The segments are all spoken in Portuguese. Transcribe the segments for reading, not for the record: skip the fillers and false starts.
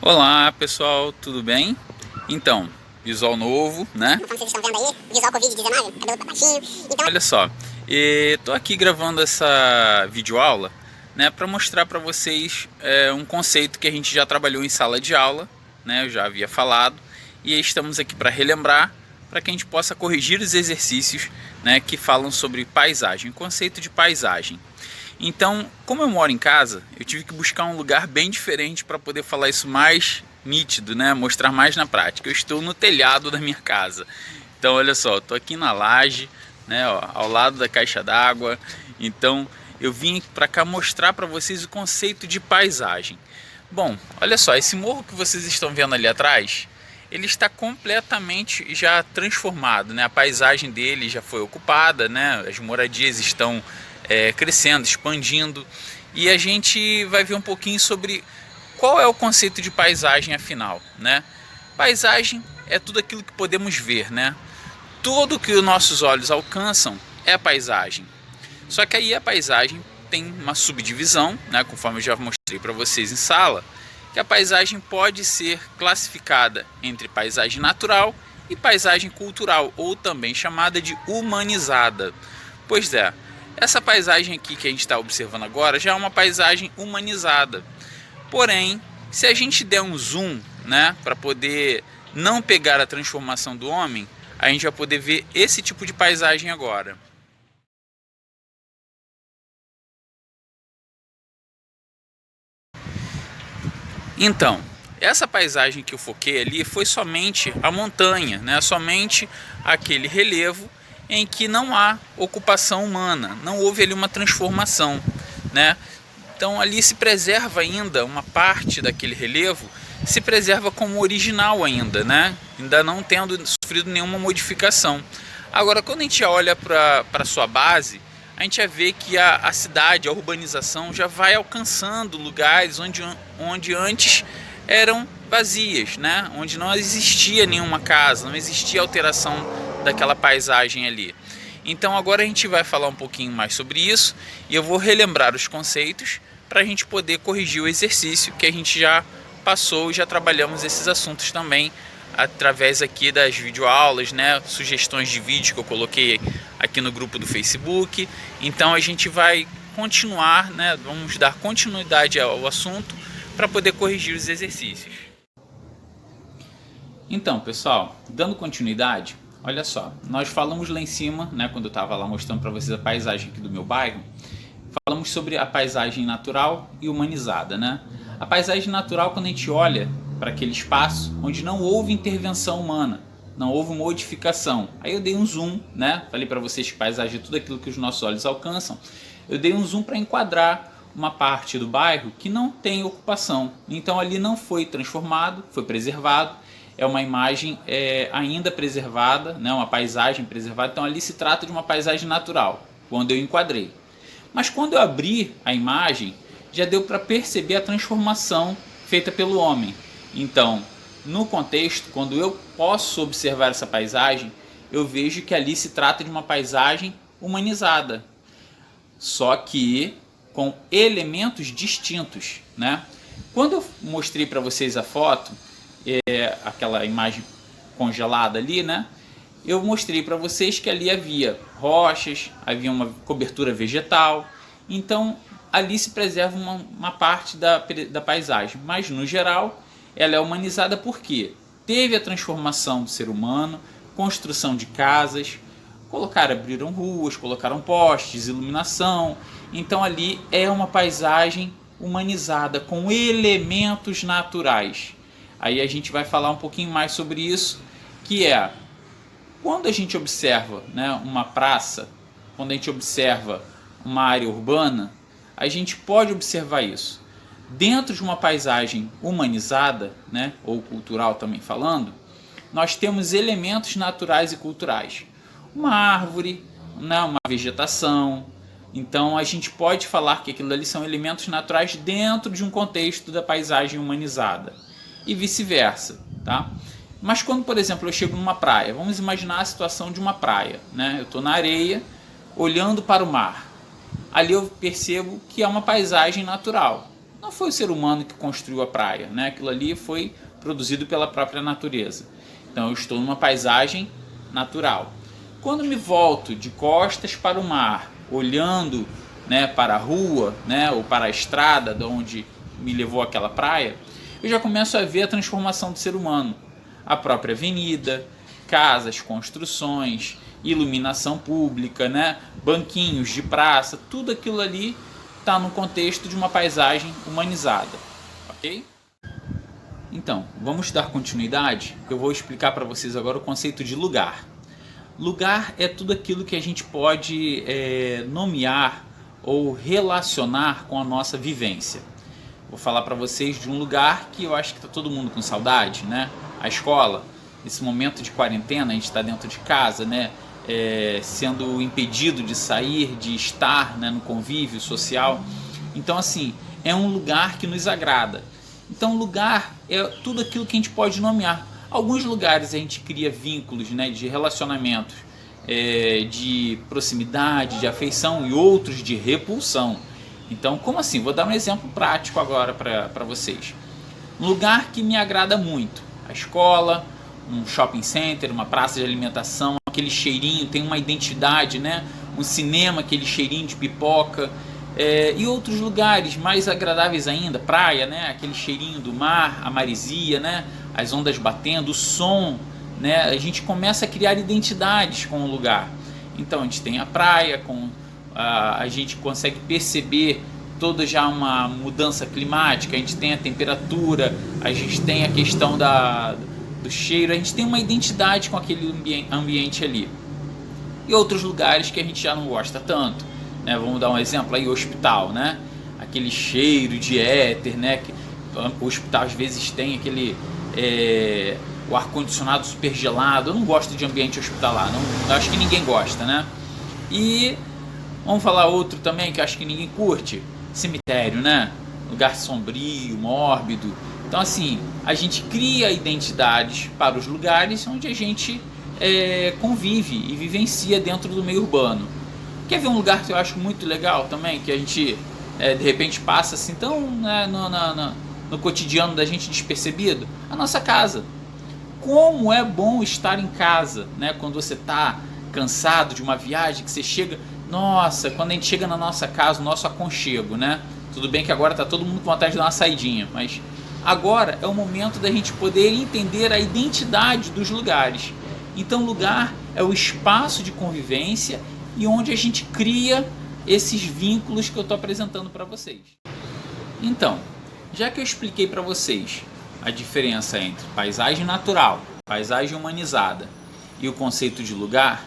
Olá pessoal, tudo bem? Então, visual novo, né? Como vocês estão vendo aí, visual Covid-19, cabelo tá baixinho. Então... Olha só, tô aqui gravando essa videoaula, né, para mostrar para vocês um conceito que a gente já trabalhou em sala de aula, né? Eu já havia falado, e estamos aqui para relembrar, para que a gente possa corrigir os exercícios, né, que falam sobre paisagem, conceito de paisagem. Então, como eu moro em casa, eu tive que buscar um lugar bem diferente para poder falar isso mais nítido, né? Mostrar mais na prática. Eu estou no telhado da minha casa. Então, olha só, estou aqui na laje, né? Ó, ao lado da caixa d'água. Então, eu vim para cá mostrar para vocês o conceito de paisagem. Bom, olha só, esse morro que vocês estão vendo ali atrás, ele está completamente já transformado, né? A paisagem dele já foi ocupada, né? As moradias estão crescendo, expandindo, e a gente vai ver um pouquinho sobre qual é o conceito de paisagem afinal, né? Paisagem é tudo aquilo que podemos ver, né? Tudo que os nossos olhos alcançam é paisagem. Só que aí a paisagem tem uma subdivisão, né? Conforme eu já mostrei para vocês em sala, que a paisagem pode ser classificada entre paisagem natural e paisagem cultural, ou também chamada de humanizada. Pois é, essa paisagem aqui que a gente está observando agora já é uma paisagem humanizada. Porém, se a gente der um zoom, né, para poder não pegar a transformação do homem, a gente vai poder ver esse tipo de paisagem agora. Então, essa paisagem que eu foquei ali foi somente a montanha, né, somente aquele relevo em que não há ocupação humana, não houve ali uma transformação, né? Então ali se preserva ainda uma parte daquele relevo, se preserva como original ainda, né? Ainda não tendo sofrido nenhuma modificação. Agora, quando a gente olha para sua base, a gente vai ver que a cidade, a urbanização já vai alcançando lugares onde antes eram vazias, né? Onde não existia nenhuma casa, não existia alteração daquela paisagem ali. Então agora a gente vai falar um pouquinho mais sobre isso e eu vou relembrar os conceitos para a gente poder corrigir o exercício que a gente já passou e já trabalhamos esses assuntos também através aqui das videoaulas, né? Sugestões de vídeo que eu coloquei aqui no grupo do Facebook. Então a gente vai continuar, né? Vamos dar continuidade ao assunto para poder corrigir os exercícios. Então, pessoal, dando continuidade, olha só, nós falamos lá em cima, né, quando eu estava lá mostrando para vocês a paisagem aqui do meu bairro, falamos sobre a paisagem natural e humanizada, né? A paisagem natural, quando a gente olha para aquele espaço onde não houve intervenção humana, não houve modificação. Aí eu dei um zoom, né? Falei para vocês que paisagem é tudo aquilo que os nossos olhos alcançam. Eu dei um zoom para enquadrar uma parte do bairro que não tem ocupação. Então ali não foi transformado, foi preservado. É uma imagem ainda preservada, né? Uma paisagem preservada. Então ali se trata de uma paisagem natural, quando eu enquadrei. Mas quando eu abri a imagem, já deu para perceber a transformação feita pelo homem. Então, no contexto, quando eu posso observar essa paisagem, eu vejo que ali se trata de uma paisagem humanizada, só que com elementos distintos, né? Quando eu mostrei para vocês a foto, aquela imagem congelada ali, né? Eu mostrei para vocês que ali havia rochas, havia uma cobertura vegetal, então ali se preserva uma parte da paisagem, mas no geral ela é humanizada porque teve a transformação do ser humano, construção de casas, abriram ruas, colocaram postes, iluminação, então ali é uma paisagem humanizada com elementos naturais. Aí a gente vai falar um pouquinho mais sobre isso, que é quando a gente observa, né, uma praça, quando a gente observa uma área urbana, a gente pode observar isso. dentro de uma paisagem humanizada, né, ou cultural também falando, nós temos elementos naturais e culturais. Uma árvore, né, uma vegetação. Então a gente pode falar que aquilo ali são elementos naturais dentro de um contexto da paisagem humanizada. E vice-versa, tá? Mas quando, por exemplo, eu chego numa praia, vamos imaginar a situação de uma praia, né? Eu estou na areia, olhando para o mar. Ali eu percebo que é uma paisagem natural. Não foi o ser humano que construiu a praia, né? Aquilo ali foi produzido pela própria natureza. Então eu estou numa paisagem natural. Quando me volto de costas para o mar, olhando, né, para a rua, né, ou para a estrada de onde me levou aquela praia, eu já começo a ver a transformação do ser humano. A própria avenida, casas, construções, iluminação pública, né, banquinhos de praça, tudo aquilo ali está no contexto de uma paisagem humanizada, ok? Então, vamos dar continuidade. Eu vou explicar para vocês agora o conceito de lugar. Lugar é tudo aquilo que a gente pode nomear ou relacionar com a nossa vivência. Vou falar para vocês de um lugar que eu acho que está todo mundo com saudade, né? A escola. Nesse momento de quarentena, a gente está dentro de casa, né? Sendo impedido de sair, de estar, né, no convívio social. Então, assim, é um lugar que nos agrada. Então, lugar é tudo aquilo que a gente pode nomear. Alguns lugares a gente cria vínculos, né, de relacionamentos, de proximidade, de afeição, e outros de repulsão. Então, como assim? Vou dar um exemplo prático agora para vocês. Um lugar que me agrada muito: a escola, um shopping center, uma praça de alimentação, aquele cheirinho, tem uma identidade, né? Um cinema, aquele cheirinho de pipoca, e outros lugares mais agradáveis ainda, praia, né? Aquele cheirinho do mar, a maresia, né? As ondas batendo, o som, né? A gente começa a criar identidades com o lugar. Então a gente tem a praia, a gente consegue perceber toda já uma mudança climática, a gente tem a temperatura, a gente tem a questão do cheiro, a gente tem uma identidade com aquele ambiente ali. E outros lugares que a gente já não gosta tanto, né? Vamos dar um exemplo aí: o hospital, né? Aquele cheiro de éter, né? O hospital às vezes tem aquele o ar-condicionado super gelado. Eu não gosto de ambiente hospitalar, não, acho que ninguém gosta, né? E vamos falar outro também que acho que ninguém curte: cemitério, né? Lugar sombrio, mórbido. Então, assim, a gente cria identidades para os lugares onde a gente convive e vivencia dentro do meio urbano. Quer ver um lugar que eu acho muito legal também, que a gente de repente passa assim tão, né, no cotidiano da gente despercebido? A nossa casa. Como é bom estar em casa, né? Quando você está cansado de uma viagem, que você chega... Nossa, quando a gente chega na nossa casa, o nosso aconchego, né? Tudo bem que agora está todo mundo com vontade de dar uma saidinha, mas agora é o momento da gente poder entender a identidade dos lugares. Então, lugar é o espaço de convivência e onde a gente cria esses vínculos que eu estou apresentando para vocês. Então, já que eu expliquei para vocês a diferença entre paisagem natural, paisagem humanizada e o conceito de lugar,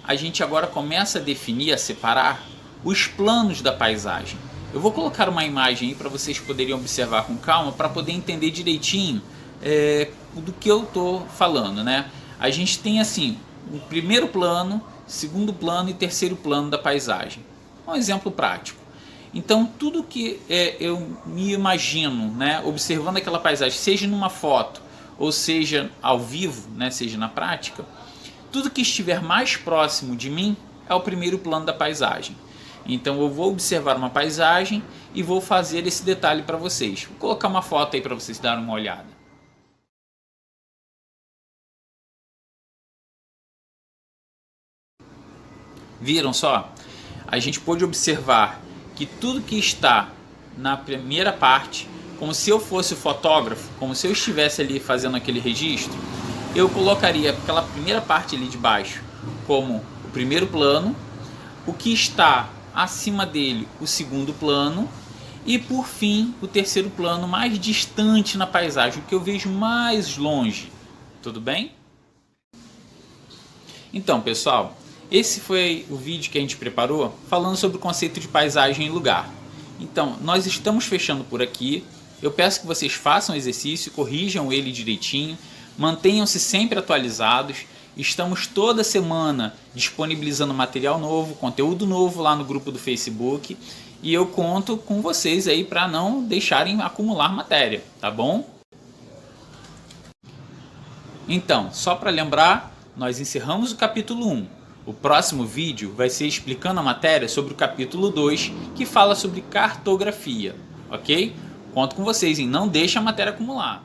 a gente agora começa a definir, a separar os planos da paisagem. Eu vou colocar uma imagem aí para vocês poderem observar com calma, para poder entender direitinho do que eu estou falando, né? A gente tem assim o primeiro plano, segundo plano e terceiro plano da paisagem. Um exemplo prático. Então, tudo que eu me imagino, né, observando aquela paisagem, seja numa foto ou seja ao vivo, né, seja na prática, tudo que estiver mais próximo de mim é o primeiro plano da paisagem. Então eu vou observar uma paisagem e vou fazer esse detalhe para vocês. Vou colocar uma foto aí para vocês darem uma olhada. Viram só? A gente pôde observar que tudo que está na primeira parte, como se eu fosse o fotógrafo, como se eu estivesse ali fazendo aquele registro, eu colocaria aquela primeira parte ali de baixo como o primeiro plano, o que está acima dele o segundo plano e por fim o terceiro plano mais distante na paisagem, o que eu vejo mais longe. Tudo bem? Então, pessoal, esse foi o vídeo que a gente preparou falando sobre o conceito de paisagem e lugar. Então, nós estamos fechando por aqui. Eu peço que vocês façam o exercício, corrijam ele direitinho, mantenham-se sempre atualizados. Estamos toda semana disponibilizando material novo, conteúdo novo lá no grupo do Facebook. E eu conto com vocês aí para não deixarem acumular matéria, tá bom? Então, só para lembrar, nós encerramos o capítulo 1. O próximo vídeo vai ser explicando a matéria sobre o capítulo 2, que fala sobre cartografia, ok? Conto com vocês, hein? Não deixe a matéria acumular.